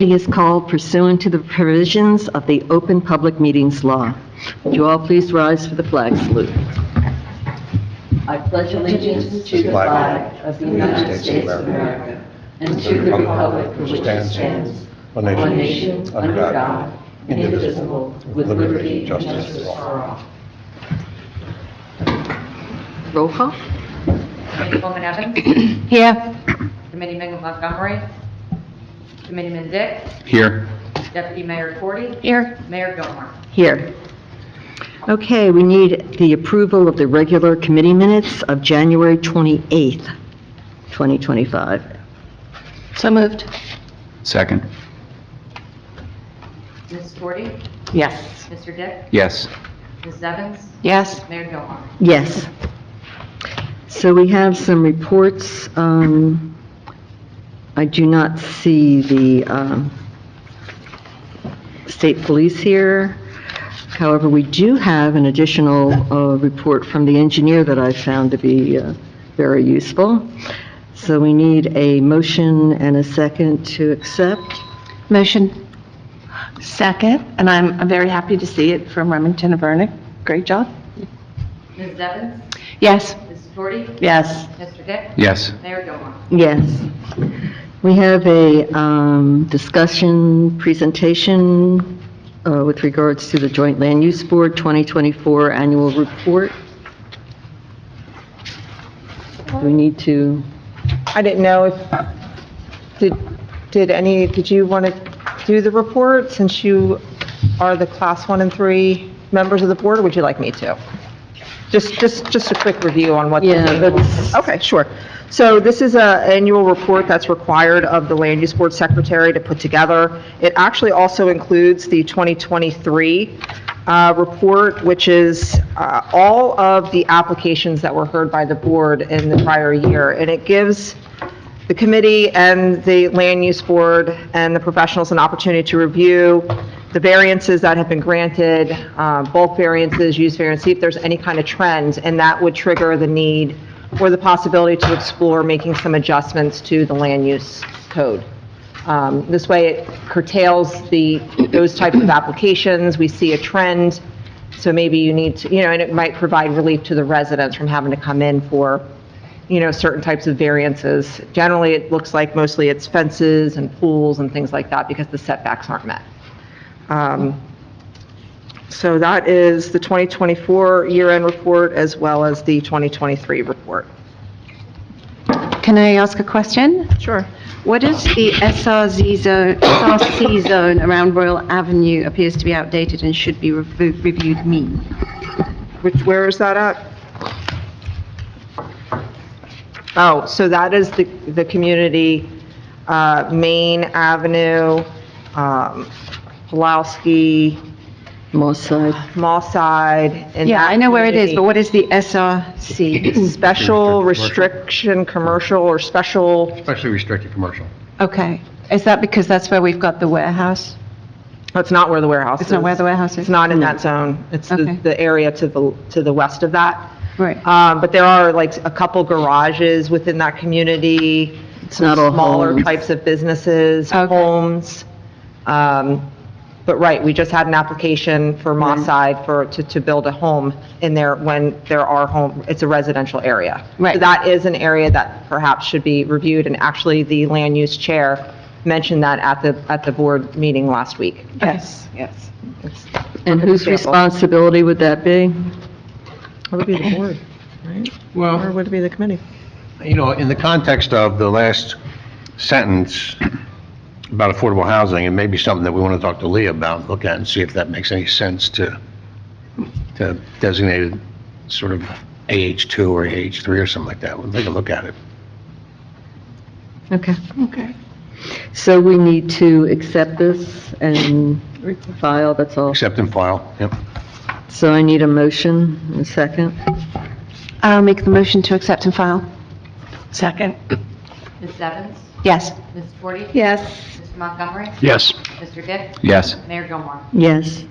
is called pursuant to the provisions of the Open Public Meetings Law. Would you all please rise for the flag salute? I pledge allegiance to the flag of the United States of America and to the republic for which it stands, one nation, under God, indivisible, with liberty and justice for all. Roll call. Committeewoman Evans? Here. Committeeman Montgomery? Committeeman Dick? Here. Deputy Mayor Cordy? Here. Mayor Gilmore? Here. Okay, we need the approval of the regular committee minutes of January 28th, 2025. So moved. Second. Ms. Cordy? Yes. Mr. Dick? Yes. Ms. Evans? Yes. Mayor Gilmore? Yes. So we have some reports. I do not see the state police here. However, we do have an additional report from the engineer that I found to be very useful. So we need a motion and a second to accept. Motion. Second, and I'm very happy to see it from Remington and Vernick. Great job. Ms. Evans? Yes. Ms. Cordy? Yes. Mr. Dick? Yes. Mayor Gilmore? Yes. We have a discussion presentation with regards to the Joint Land Use Board 2024 Annual Report. Do we need to? I didn't know if, did you want to do the report since you are the class 1 and 3 members of the board, or would you like me to? Just a quick review on what. Yeah, that's. Okay, sure. So this is an annual report that's required of the Land Use Board Secretary to put together. It actually also includes the 2023 report, which is all of the applications that were heard by the board in the prior year. And it gives the committee and the Land Use Board and the professionals an opportunity to review the variances that have been granted, bulk variances, use variance, see if there's any kind of trend, and that would trigger the need or the possibility to explore making some adjustments to the land use code. This way it curtails those types of applications. We see a trend, so maybe you need to, and it might provide relief to the residents from having to come in for, certain types of variances. Generally, it looks like mostly it's fences and pools and things like that because the setbacks aren't met. So that is the 2024 year-end report as well as the 2023 report. Can I ask a question? Sure. What is the SRC zone around Royal Avenue appears to be outdated and should be reviewed mean? Where is that at? Oh, so that is the community, Main Avenue, Pulaski, Moss Side. Moss Side. and Yeah, that I know where it is, but community. what is the SRC? Special restriction commercial or special, Especially restricted commercial. Okay. Is that because that's where we've got the warehouse? that's not where the warehouse is. It's not where the warehouse is? It's not in that zone. It's Okay. the area to the west of that. Right. But there are like a couple garages within that community. It's not all Smaller homes. types of businesses, Okay. homes. But right, we just had an application for Moss Side to build a home in there when there are it's a residential area. Right. So that is an area that perhaps should be reviewed, and actually the land use chair mentioned that at the board meeting last week. Yes. It's And whose example. responsibility would that be? It would be the board, right? Or Well, would it be the committee? in the context of the last sentence about affordable housing, it may be something that we want to talk to Leah about, look at and see if that makes any sense to designate it sort of AH2 or AH3 or something like that. We'll take a look at it. Okay. Okay. So we need to accept this and file, that's all. Accept and file, yep. So I need a motion and a second. I'll make the motion to accept and file. Second. Ms. Evans? Yes. Ms. Cordy? Yes. Mr. Montgomery? Yes. Mr. Dick? Yes. Mayor Gilmore? Yes.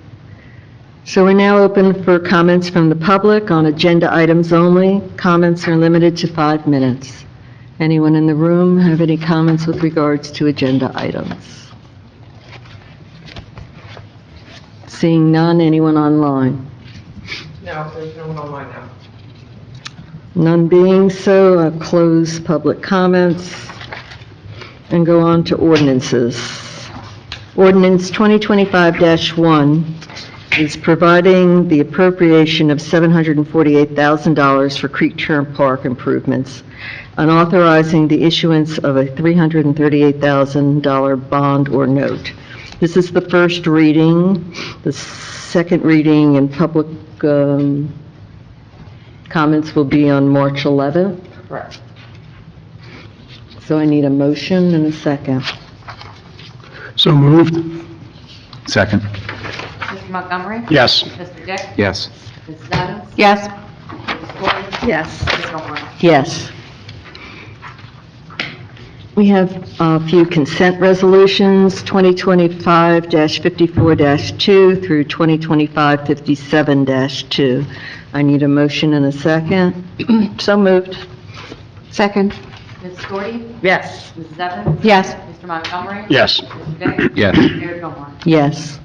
So we're now open for comments from the public on agenda items only. Comments are limited to 5 minutes. Anyone in the room have any comments with regards to agenda items? Seeing none, anyone online? No, there's no one online now. None being so, I'll close public comments and go on to ordinances. Ordinance 2025-1 is providing the appropriation of $748,000 for Creek Term Park improvements and authorizing the issuance of a $338,000 bond or note. This is the first reading. The second reading and public comments will be on March 11th. Correct. So I need a motion and a second. So moved. Second. Mr. Montgomery? Yes. Mr. Dick? Yes. Mrs. Evans? Yes. Mrs. Gordon? Yes. Ms. Gilmore? Yes. We have a few consent resolutions, 2025-54-2 through 2025-57-2. I need a motion and a second. So moved. Second. Mrs. Gordon? Yes. Mrs. Evans? Yes. Mr. Montgomery? Yes. Mr. Dick? Yes. Mayor Gilmore? Yes.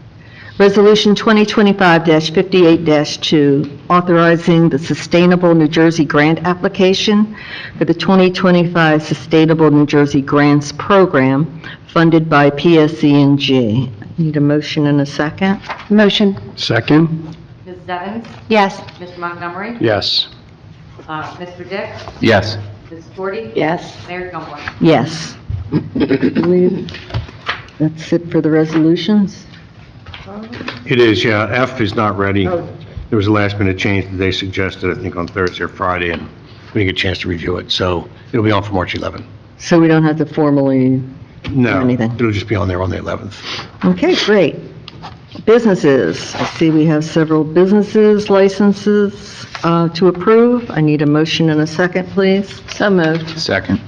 Resolution 2025-58-2, authorizing the Sustainable New Jersey Grant application for the 2025 Sustainable New Jersey Grants Program funded by PSE&G. Need a motion and a second? Motion. Second. Mrs. Evans? Yes. Mr. Montgomery? Yes. Mr. Dick? Yes. Mrs. Gordon? Yes. Mayor Gilmore? Yes. I believe that's it for the resolutions. It is, yeah. F is not ready. There was a last-minute change that they suggested, I think, on Thursday or Friday, and we didn't get a chance to review it, so it'll be on for March 11th. So we don't have to formally No, anything. it'll just be on there on the 11th. Okay, great. Businesses, I see we have several businesses licenses to approve. I need a motion and a second, please. So moved. Second.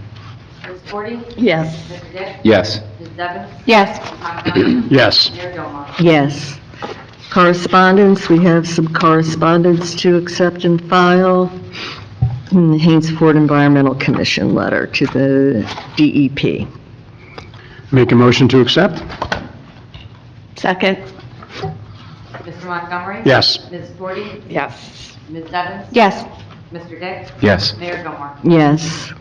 Mrs. Gordon? Yes. Mr. Dick? Yes. Mrs. Evans? Yes. Mr. Montgomery? Yes. Mayor Gilmore? Yes. Correspondence, we have some correspondence to accept and file. The Haynesford Environmental Commission letter to the DEP. Make a motion to accept? Second. Mr. Montgomery? Yes. Mrs. Gordon? Yes. Mrs. Evans? Yes. Mr. Dick? Yes. Mayor Gilmore? Yes.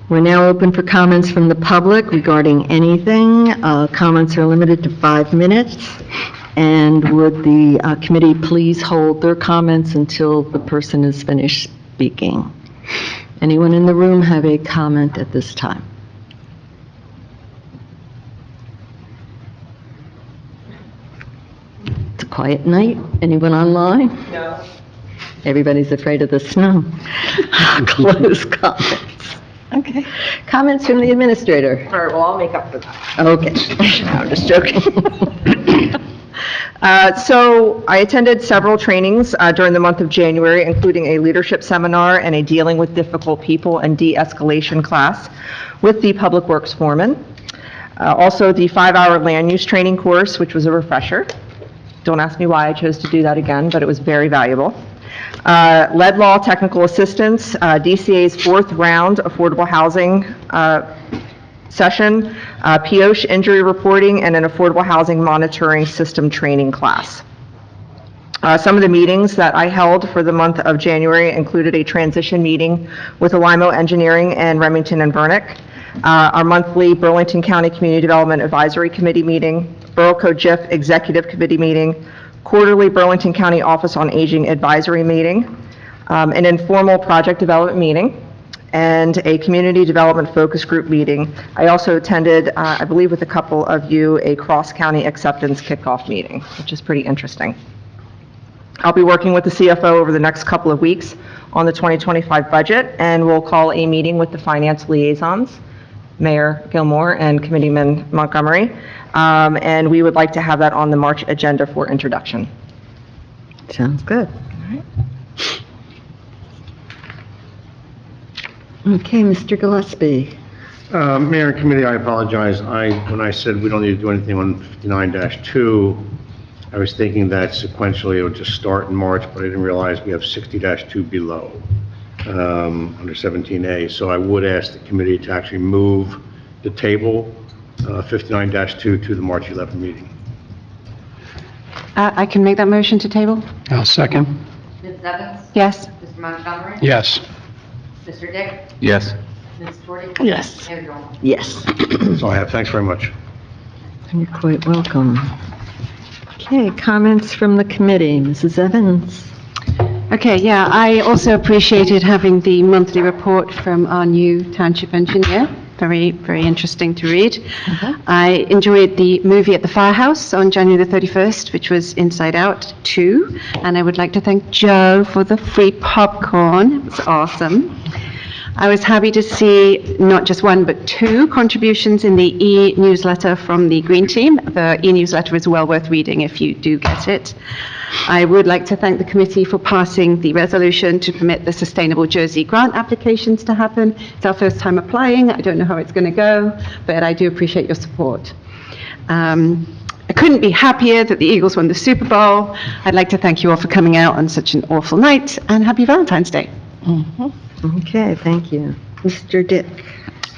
We're now open for comments from the public regarding anything. Comments are limited to 5 minutes. And would the committee please hold their comments until the person is finished speaking? Anyone in the room have a comment at this time? It's a quiet night. Anyone online? No. Everybody's afraid of the snow. Close comments. Okay. Comments from the administrator? All right, well, I'll make up for that. Okay. No, I'm just joking. So I attended several trainings during the month of January, including a leadership seminar and a dealing with difficult people and de-escalation class with the Public Works foreman. Also, the 5-hour land use training course, which was a refresher. Don't ask me why I chose to do that again, but it was very valuable. Lead law technical assistance, DCA's 4th round affordable housing session, POSH injury reporting, and an affordable housing monitoring system training class. Some of the meetings that I held for the month of January included a transition meeting with Alimo Engineering and Remington and Vernick, our monthly Burlington County Community Development Advisory Committee meeting, Borough Code JIF Executive Committee meeting, quarterly Burlington County Office on Aging Advisory meeting, an informal project development meeting, and a community development focus group meeting. I also attended, I believe with a couple of you, a cross-county acceptance kickoff meeting, which is pretty interesting. I'll be working with the CFO over the next couple of weeks on the 2025 budget, and we'll call a meeting with the finance liaisons, Mayor Gilmore and Committeeman Montgomery, and we would like to have that on the March agenda for introduction. Sounds good. Okay, Mr. Gillespie. Mayor and committee, I apologize. When I said we don't need to do anything on 59-2, I was thinking that sequentially it would just start in March, but I didn't realize we have 60-2 below, under 17A. So I would ask the committee to actually move the table, 59-2 to the March 11 meeting. I can make that motion to table? I'll second. Ms. Evans? Yes. Mr. Montgomery? Yes. Mr. Dick? Yes. Ms. Shorty? Yes. Mayor Gilmore? Yes. That's all I have. Thanks very much. You're quite welcome. Okay, comments from the committee. Mrs. Evans? Okay, yeah, I also appreciated having the monthly report from our new township engineer. Very, very interesting to read. I enjoyed the movie at the firehouse on January the 31st, which was Inside Out 2. And I would like to thank Joe for the free popcorn. It was awesome. I was happy to see not just one, but two contributions in the e-newsletter from the Green Team. The e-newsletter is well worth reading if you do get it. I would like to thank the committee for passing the resolution to permit the Sustainable Jersey grant applications to happen. It's our first time applying. I don't know how it's going to go, but I do appreciate your support. I couldn't be happier that the Eagles won the Super Bowl. I'd like to thank you all for coming out on such an awful night, and happy Valentine's Day. Okay, thank you. Mr. Dick?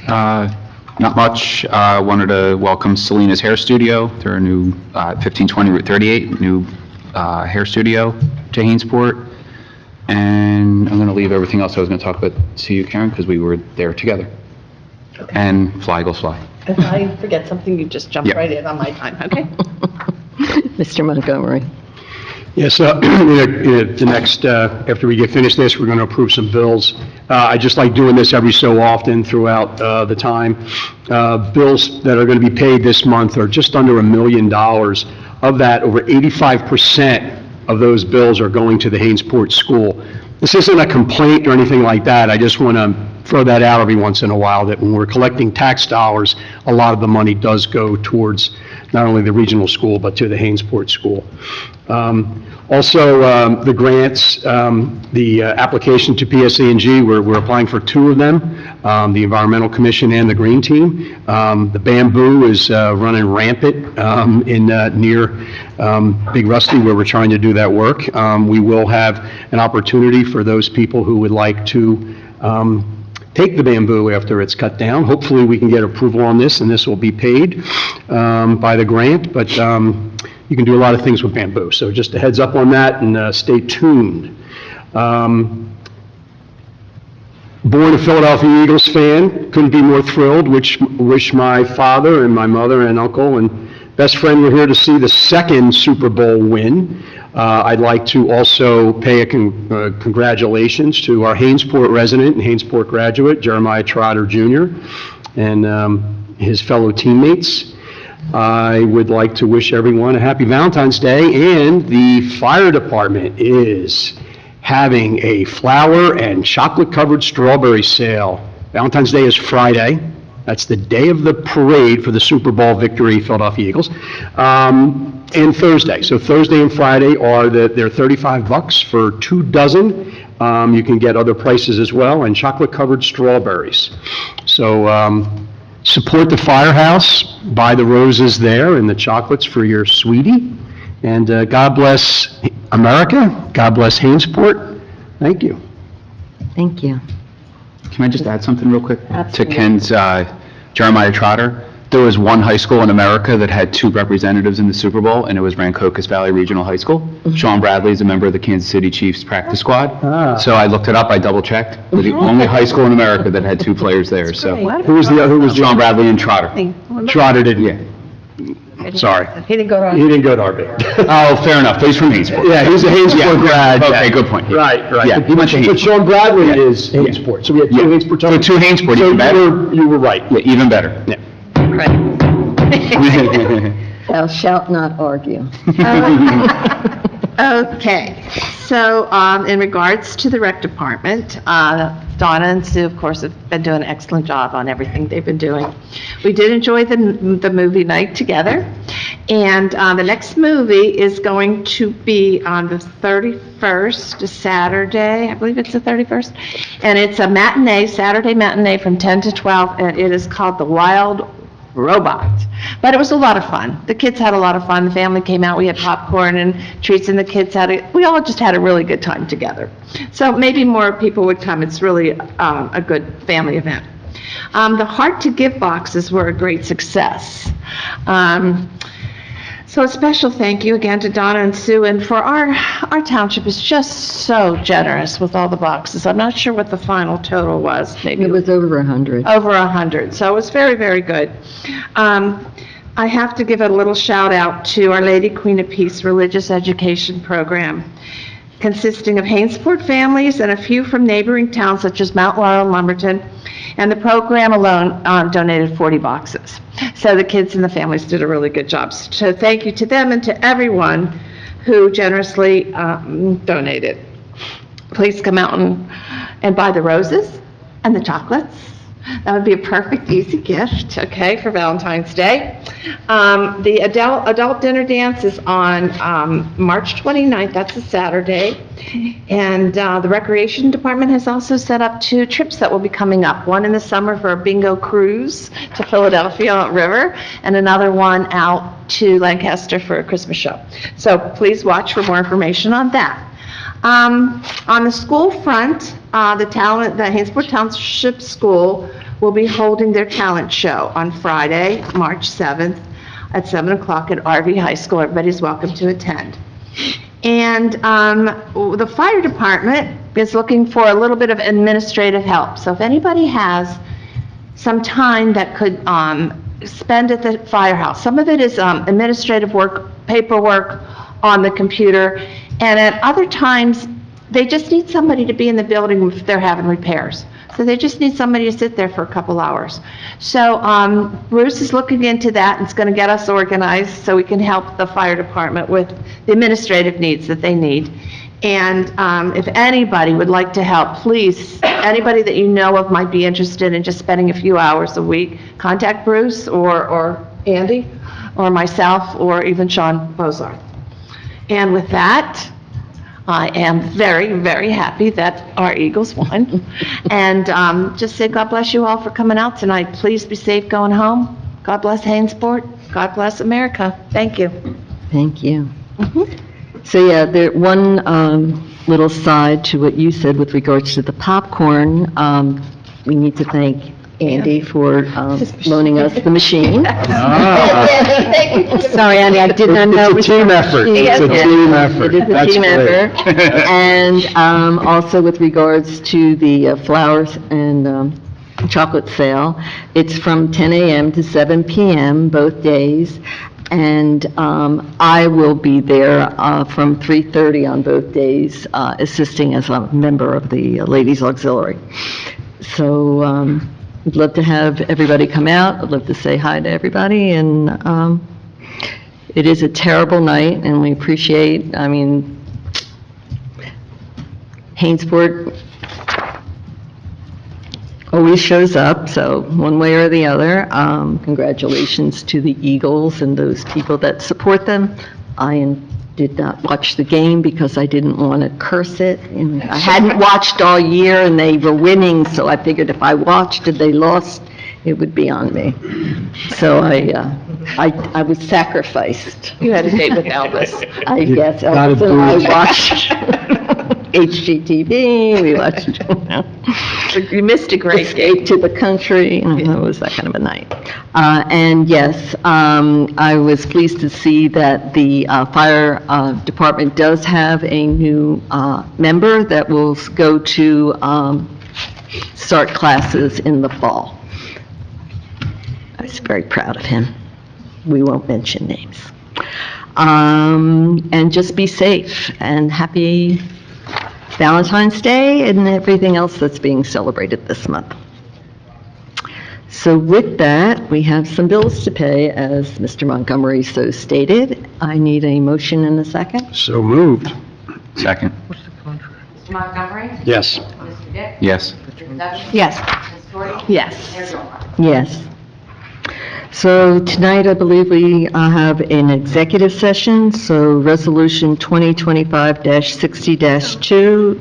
Not much. Wanted to welcome Selena's Hair Studio. They're a new 1520 Route 38, new hair studio to Hainsport. And I'm going to leave everything else I was going to talk about to you, Karen, because we were there together. And fly, Eagles, fly. If I forget something, you just jump Yeah. right in on my time, okay? Mr. Montgomery? Yes, the next, after we get finished this, we're going to approve some bills. I just like doing this every so often throughout the time. Bills that are going to be paid this month are just under $1 million. Of that, over 85% of those bills are going to the Hainsport School. This isn't a complaint or anything like that. I just want to throw that out every once in a while, that when we're collecting tax dollars, a lot of the money does go towards not only the regional school, but to the Hainsport School. Also, the grants, the application to PSE&G, we're applying for two of them, the Environmental Commission and the Green Team. The bamboo is running rampant near Big Rusty, where we're trying to do that work. We will have an opportunity for those people who would like to take the bamboo after it's cut down. Hopefully, we can get approval on this, and this will be paid by the grant, but you can do a lot of things with bamboo. So just a heads up on that, and stay tuned. Born a Philadelphia Eagles fan, couldn't be more thrilled, wish my father and my mother and uncle and best friend were here to see the second Super Bowl win. I'd like to also pay a congratulations to our Hainsport resident and Hainsport graduate, Jeremiah Trotter Jr., and his fellow teammates. I would like to wish everyone a happy Valentine's Day, and the fire department is having a flower and chocolate-covered strawberry sale. Valentine's Day is Friday. That's the day of the parade for the Super Bowl victory, Philadelphia Eagles. And Thursday. So Thursday and Friday they're $35 for 2 dozen. You can get other prices as well, and chocolate-covered strawberries. So support the firehouse, buy the roses there and the chocolates for your sweetie. And God bless America. God bless Hainsport. Thank you. Thank you. Can I just add something real quick? Absolutely. To Ken's Jeremiah Trotter? There was one high school in America that had 2 representatives in the Super Bowl, and it was Rancocas Valley Regional High School. Sean Bradley is a member of the Kansas City Chiefs practice squad. So I looked it up, I double-checked. We're the only high school in America that had 2 players there, so. Who was Sean Bradley and Trotter. Trotter didn't? Yeah. Sorry. He didn't go to He didn't go to our band. Oh, fair enough, but he's from Hainsport. Yeah, he's a Hainsport grad. Okay, good point. Right. Yeah, he went to But Hainsport. Sean Bradley Yeah. is Hainsport, so we had 2 Yeah. Hainsport. So 2 Hainsport, So even better. you were right. Yeah, even better. Yeah. Thou shalt not argue. Okay, so in regards to the rec department, Donna and Sue, of course, have been doing an excellent job on everything they've been doing. We did enjoy the movie night together, and the next movie is going to be on the 31st, Saturday, I believe it's the 31st, and it's a matinee, Saturday matinee from 10 to 12, and it is called The Wild Robot. But it was a lot of fun. The kids had a lot of fun. The family came out. We had popcorn and treats, and the kids we all just had a really good time together. So maybe more people would come. It's really a good family event. The Heart to Give boxes were a great success. So a special thank you again to Donna and Sue, and for our township is just so generous with all the boxes. I'm not sure what the final total was, maybe It was over 100. over 100, so it was very, very good. I have to give a little shout out to Our Lady Queen of Peace Religious Education Program, consisting of Hainesport families and a few from neighboring towns such as Mount Laurel and Lumberton, and the program alone donated 40 boxes. So the kids and the families did a really good job. So thank you to them and to everyone who generously donated. Please come out and buy the roses and the chocolates. That would be a perfect, easy gift, okay, for Valentine's Day. The adult dinner dance is on March 29th, that's a Saturday. And the Recreation Department has also set up 2 trips that will be coming up. One in the summer for a bingo cruise to Philadelphia River, and another one out to Lancaster for a Christmas show. So please watch for more information on that. On the school front, the Hainesport Township School will be holding their talent show on Friday, March 7th at 7 o'clock at RV High School. Everybody's welcome to attend. And the fire department is looking for a little bit of administrative help. So if anybody has some time that could spend at the firehouse, some of it is administrative work, paperwork on the computer, and at other times, they just need somebody to be in the building if they're having repairs. So they just need somebody to sit there for a couple hours. So Bruce is looking into that and is going to get us organized so we can help the fire department with the administrative needs that they need. And if anybody would like to help, please, anybody that you know of might be interested in just spending a few hours a week, contact Bruce or Andy or myself or even Sean Bozarth. And with that, I am very, very happy that our Eagles won. And just say God bless you all for coming out tonight. Please be safe going home. God bless Hainesport. God bless America. Thank you. Thank you. So yeah, one little side to what you said with regards to the popcorn. We need to thank Andy for loaning us the machine. Sorry, Andy, I did not know. It's a team effort. It's a team effort. It is a That's team great. effort. And also with regards to the flowers and chocolate sale, it's from 10 a.m. to 7 p.m. both days. And I will be there from 3:30 on both days, assisting as a member of the Ladies Auxiliary. So I'd love to have everybody come out. I'd love to say hi to everybody. And it is a terrible night, and we appreciate, Hainesport always shows up, so one way or the other. Congratulations to the Eagles and those people that support them. I did not watch the game because I didn't want to curse it. And I hadn't watched all year, and they were winning, so I figured if I watched and they lost, it would be on me. So I was sacrificed. You had a date with Elvis. I guess gotta Elvis and I booze. watched HGTV, we watched, You missed a great game. Escape to the Country, it was that kind of a night. And yes, I was pleased to see that the fire department does have a new member that will go to start classes in the fall. I was very proud of him. We won't mention names. And just be safe, and happy Valentine's Day and everything else that's being celebrated this month. So with that, we have some bills to pay, as Mr. Montgomery so stated. I need a motion and a second. So moved. Second. Mr. Montgomery? Yes. Mr. Dick? Yes. Ms. Evans? Yes. Ms. Storey? Yes. Mayor Gilmore? Yes. So tonight, I believe we have an executive session, so Resolution 2025-60-2.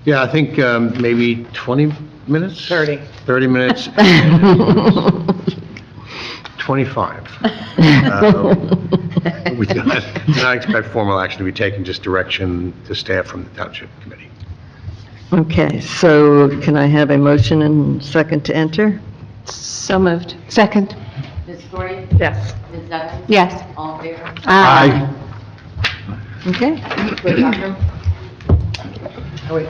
Yeah, I think maybe 20 minutes? 30. 30 minutes. 25. We do not expect formal action to be taken, just direction to staff from the Township Committee. Okay, so can I have a motion and second to enter? So moved. Second. Ms. Story? Yes. Ms. Evans? Yes. All in favor? Aye. Okay. Oh, wait.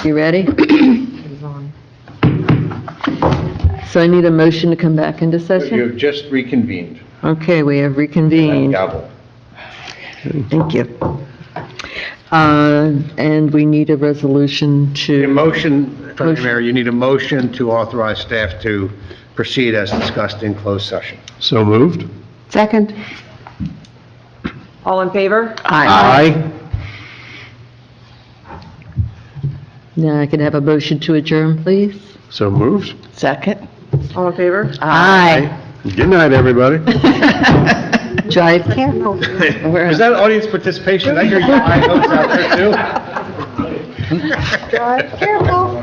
You ready? So I need a motion to come back into You session? have just reconvened. Okay, we have reconvened. Gavel. Thank you. And we need a resolution A to, motion, President Mayor, you need a motion to authorize staff to proceed as discussed in closed session. So moved? Second? All in favor? Aye. now I can have a motion to adjourn, please? So moved? Second? All in favor? Aye. Good night, everybody. Drive careful. Is that audience participation? I hear you high notes out there too. Drive careful.